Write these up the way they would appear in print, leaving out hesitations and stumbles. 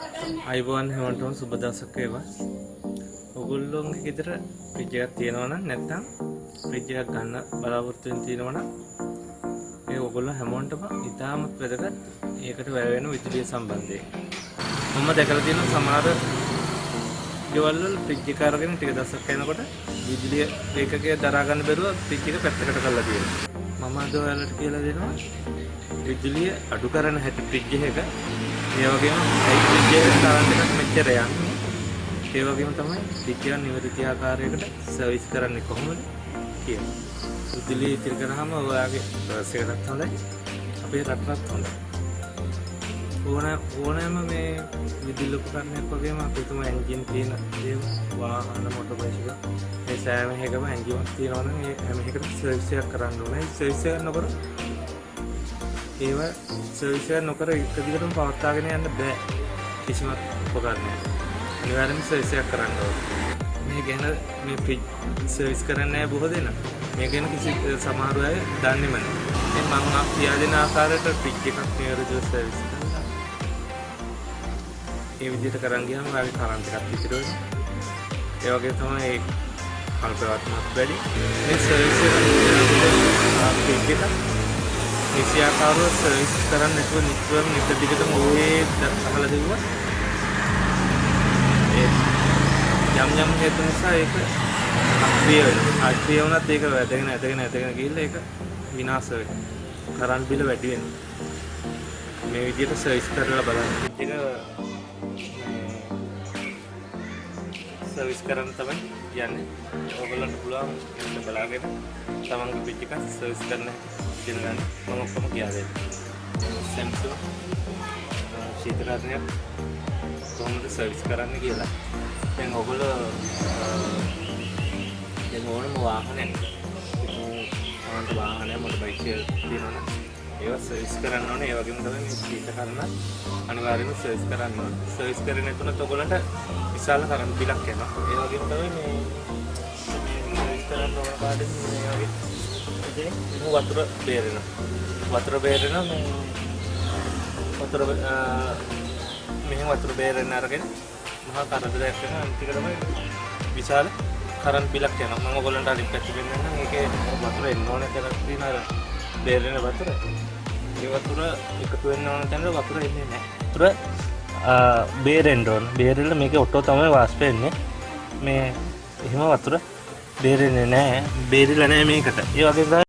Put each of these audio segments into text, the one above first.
අයිබෝන් හැමෝටම සුබ දවසක් වේවා. ඔයගොල්ලෝගේ ගෙදර ෆ්‍රිජ් එකක් තියෙනවා නම් නැත්නම් ෆ්‍රිජ් එකක් ගන්න බලාපොරොත්තු වෙන තියෙනවා නම් මේ ඔයගොල්ලෝ හැමෝටම ඉතාමත් වැදගත් ඒකට වැය වෙන විදුලිය සම්බන්ධයෙන්. මම දැකලා තියෙනවා සමහර ගෙවල් වල ෆ්‍රිජ් එක අරගෙන ටික දවසක් යනකොට විදුලිය ඒකකයේ දරා ගන්න බැරුව ෆ්‍රිජ් එක පැත්තකට කරලා තියෙනවා. මම අද ඔයාලට කියලා දෙනවා විදුලිය අඩු කරන හැටි ෆ්‍රිජ් එක. ඒ වගේම ෆ්‍රිජ් එකේ තරම් එකක් මෙච්චර යන්නේ. ඒ වගේම තමයි ෆ්‍රිජ් එක නිවැරදි ආකාරයකට සර්විස් කරන්නේ කොහොමද කියලා. විදුලිය ඉතිරි කරාම ඔයාගේ ප්‍රොසෙස් එකටත් හොඳයි. අපේ රටටත් හොඳයි. ඕනෑම මේ විදුලි උපකරණයක් වගේම අපි තුම එන්ජින් තියෙන දේව වාහන මොටර් බයිසිකල් මේ සෑම එකම එන්ජින් තියෙනවා නම් ඒ හැම එකකටම සර්විස් එකක් කරන්න ඕනේ. සර්විස් එක නොකර ඒවා සර්විස් එක නොකර එක දිගටම පවත්වාගෙන යන්න බෑ කිසිම උපකරණයක්. අනිවාර්යයෙන්ම සර්විස් එකක් කරන්න ඕනේ. මේ ගැන මේ ෆ්‍රිජ් සර්විස් කරන්නේ නැහැ බොහෝ දෙනා. මේ ගැන කිසි සමහර අය දන්නේම නැහැ. මම කියා දෙන ආකාරයට ෆ්‍රිජ් එකක් නිවැරදිව සර්විස් කරනවා. ඒ විදිහට කරන් ගියාම ඔයාගේ කරන්ට් එකක් ඉතිරි වෙනවා. ඒ වගේ තමයි කල්පනාත්මක වැඩි. මේ සර්විස් එක ෆ්‍රිජ් එක නිසියාකාරව සර්විස් කරන්න නැතුව නිතරම දිගටම ඕනේ අහලා දෙවුවා. යම් හේතු නිසා ඒක අක්‍රිය වෙනවා. අක්‍රිය වුණත් ඒක වැදගෙන ගිහිල්ලා ඒක විනාශ වෙනවා. කරන්ට් බිල වැඩි වෙනවා. මේ විදිහට සර්විස් කරලා බලන්න. ඒක සර්විස් කරන්න තමයි කියන්නේ. ඔයගොල්ලන්ට පුළුවන් මේක බලාගෙන තමන්ගේ ෆ්‍රිජ් එක සර්විස් කරන්න ඉගෙන ගන්න. මම ඔක්කොම කියලා දෙන්නම්. Samsung ශීතලත්වයක් කොහොමද සර්විස් කරන්න කියලා. දැන් ඔයගොල්ලෝ දැන් ඕනම වාහනයක් තමන්ට වාහනයක් මොටර් බයික් තියෙනවා නම් ඒවා සර්විස් කරන්න ඕනේ. ඒ වගේම තමයි මේ ශීතකරණ අනිවාර්යයෙන්ම සර්විස් කරන්න ඕනේ. සර්විස් කරේ නැතුනත් ඔයගොල්ලන්ට විශාල කරන්ට් බිලක් එනවා. ඒ වගේම තමයි මේ සර්විස් කරන්න ඕන කාඩේ මේ වගේ ඉතින් වතුර බේරෙනවා. වතුර බේරෙනවා මේ වතුර මෙහෙම වතුර බේරෙන්න අරගෙන මහා කරදරයක් වෙනවා. අන්තිකටම විශාල කරන්ට් බිලක් යනවා. මම ඔයගොල්ලන්ට අනිත් පැත්තට දෙන්නම්. ඒකේ වතුර එන්න ඕනේ කියලා තියෙන අර බේරෙන වතුර. ඒ වතුර එකතු වෙන්න ඕන තැන වතුර එන්නේ නැහැ. වතුර බේරෙන්න ඕන. බේරෙලා මේකේ ඔටෝ තමයි වාෂ්ප වෙන්නේ. මේ එහෙම වතුර බේරෙන්නේ නැහැ. බේරිලා නැහැ මේකට. ඒ වගේ තමයි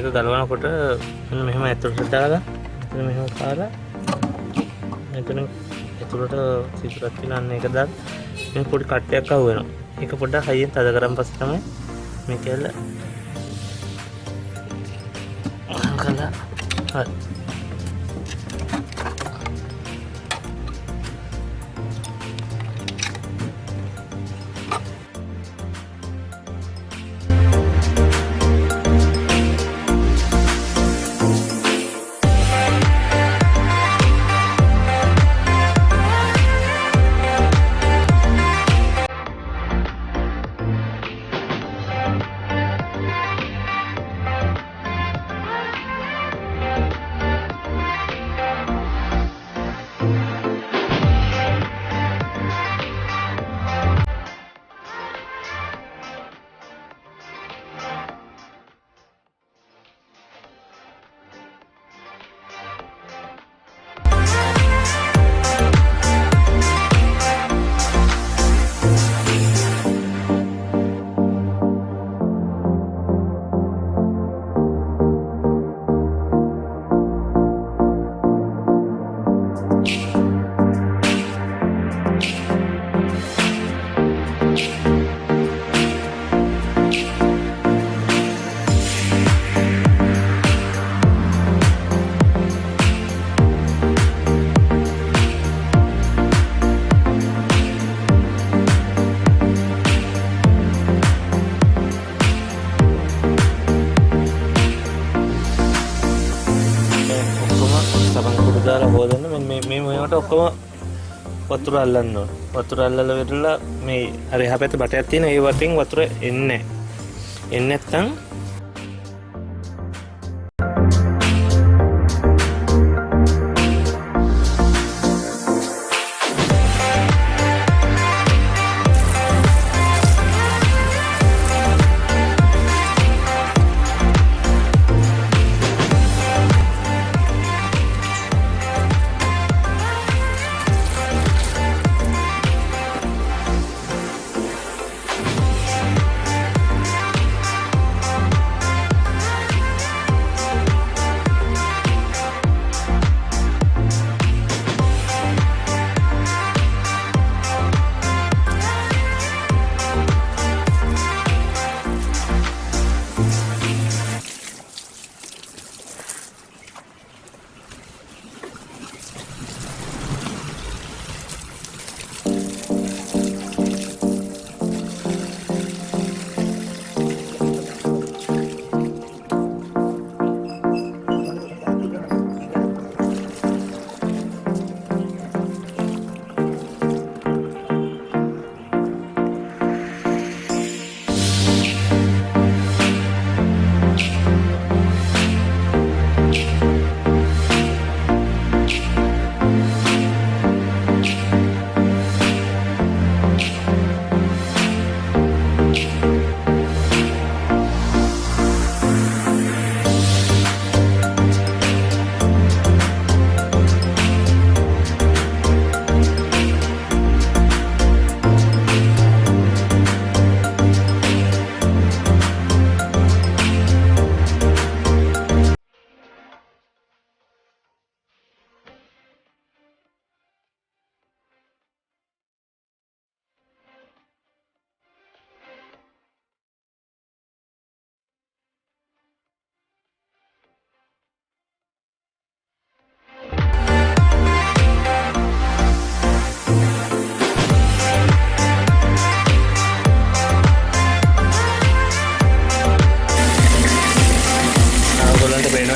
මේක ගලවනකොට මෙන්න මෙහෙම ඇතුළට දාලා මෙතන මෙහෙම කාලා මෙතන ඇතුළට සිදුරක් තියෙන එක දාලා මේ පොඩි කට්ටයක් අහු වෙනවා. ඒක පොඩ්ඩක් හයියෙන් තද කරන් පස්සේ තමයි මේ කැල්ල කළා. හරි. දාලා හොදන්න මේ මේකට ඔක්කොම වතුර අල්ලන්න ඕන. වතුර අල්ලලා වෙරලා මේ අර එහා පැත්තේ බටයක් තියෙන ඒ වටින් වතුර එන්නේ නැත්තම්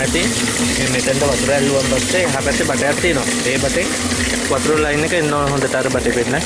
ඇති මෙතෙන්ට වතුර ඇල්ලුවන් පස්සේ එහා පැත්තේ බටයක් තියෙනවා. ඒ බටේ වතුර ලයින් එක එන්න ඕන හොඳට අර බටේ පෙන්න.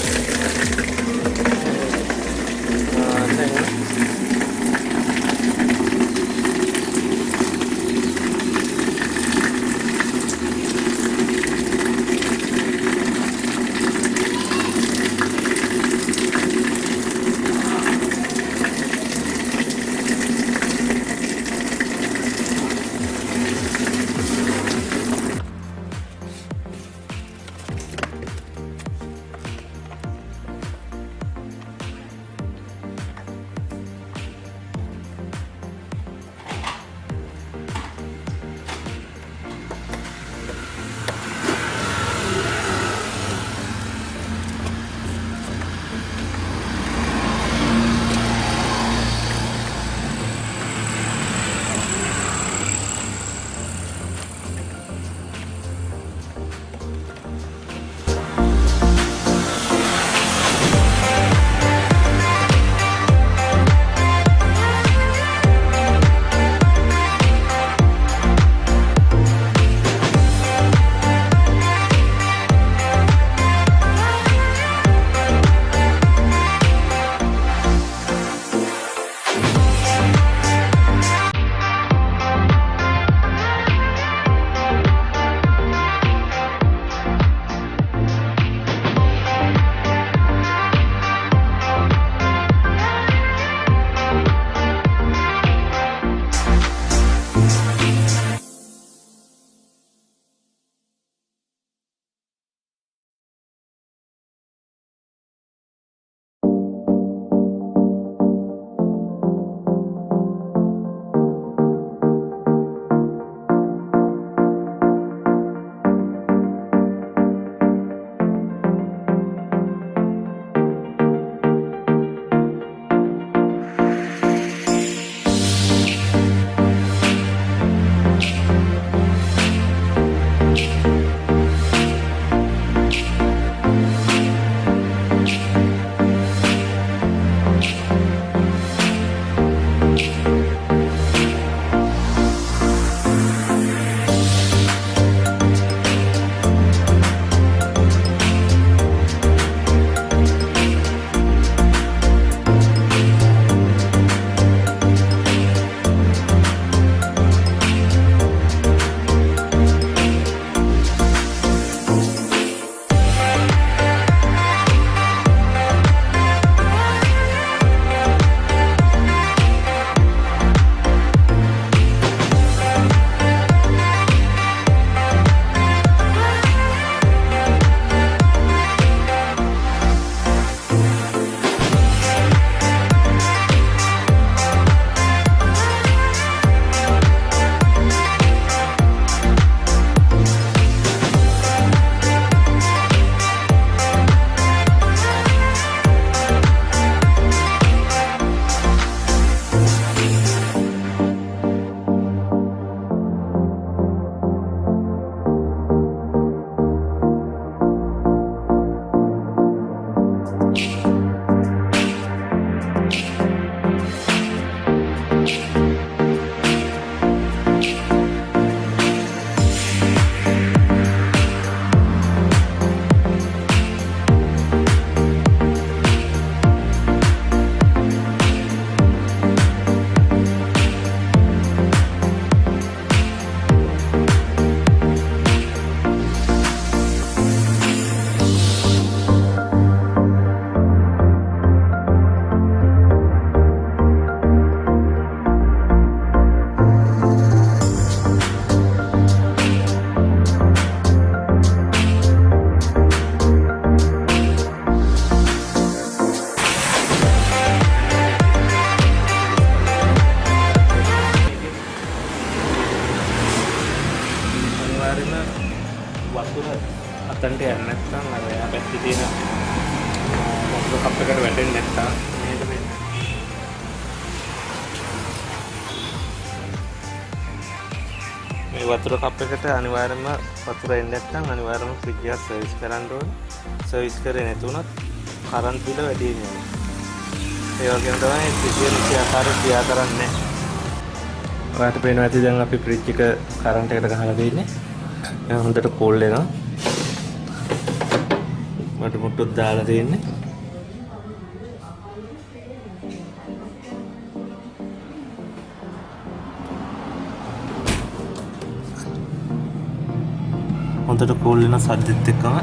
ඔතනට යන්නේ නැත්නම් අර එහා පැත්තේ තියෙන වතුර කප් එකට වැටෙන්නේ නැත්නම් මේක මෙන්න මේ වතුර කප් එකට අනිවාර්යයෙන්ම වතුර එන්නේ නැත්නම් අනිවාර්යයෙන්ම ෆ්‍රිජ් එක සර්විස් කරන්න ඕනේ. සර්විස් කරේ නැති වුණොත් කරන්ට් බිල වැඩි වෙනවා. ඒ වගේම තමයි ෆ්‍රිජ් එක නිසි ආකාරයට ක්‍රියා කරන්නේ නැහැ. ඔයාලට පේනවා ඇති දැන් අපි ෆ්‍රිජ් එක කරන්ට් එකට ගහලා දෙන්නේ. දැන් හොඳට කෝල් වෙනවා. මට මුට්ටුත් දාලා දෙන්නේ. හොඳට කෝල් වෙන සද්දෙත් එක්කම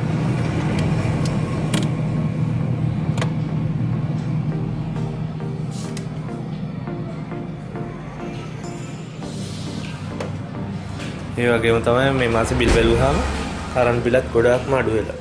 ඒ වගේම තමයි මේ මාසේ බිල් බැලුවාම කරන්ට් බිලත් ගොඩාක්ම අඩු වෙලා.